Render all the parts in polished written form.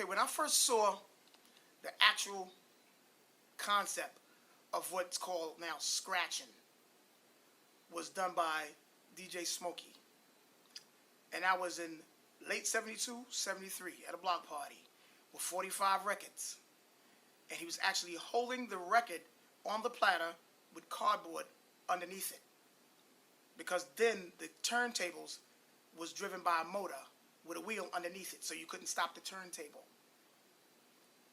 Okay, when I first saw the actual concept of what's called now scratching was done by DJ Smokey. And I was in late 72, 73 at a block party with 45 records. And he was actually holding the record on the platter with cardboard underneath it. Because then the turntables was driven by a motor with a wheel underneath it, so you couldn't stop the turntable.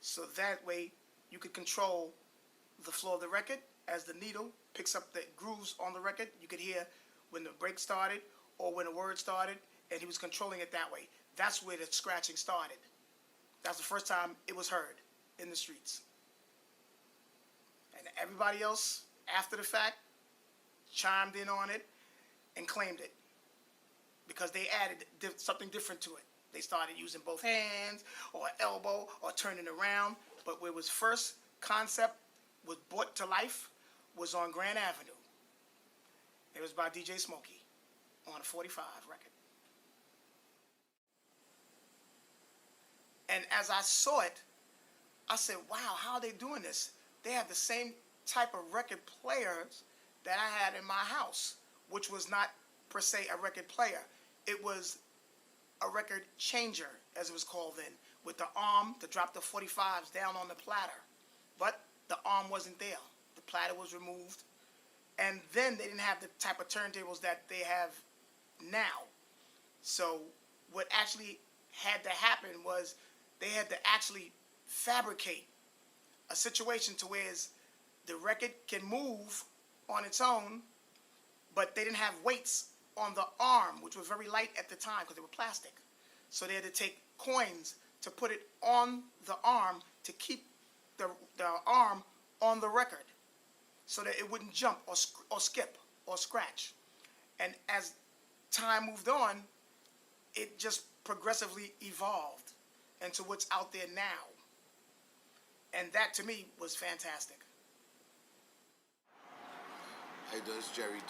So that way you could control the flow of the record as the needle picks up the grooves on the record. You could hear when the break started or when a word started, and he was controlling it that way. That's where the scratching started. That's the first time it was heard in the streets. And everybody else, after the fact, chimed in on it and claimed it because they added something different to it. They started using both hands or elbow or turning around. But where it was first concept was brought to life was on Grand Avenue. It was by DJ Smokey on a 45 record. And as I saw it, I said, wow, how are they doing this? They have the same type of record players that I had in my house, which was not per se a record player. It was a record changer, as it was called then, with the arm to drop the 45s down on the platter. But the arm wasn't there. The platter was removed. And then they didn't have the type of turntables that they have now. So what actually had to happen was they had to actually fabricate a situation to where the record can move on its own, but they didn't have weights on the arm, which was very light at the time because they were plastic. So they had to take coins to put it on the arm to keep the arm on the record so that it wouldn't jump or skip or scratch. And as time moved on, it just progressively evolved into what's out there now. And that, to me, was fantastic. Hey, this is Jerry D.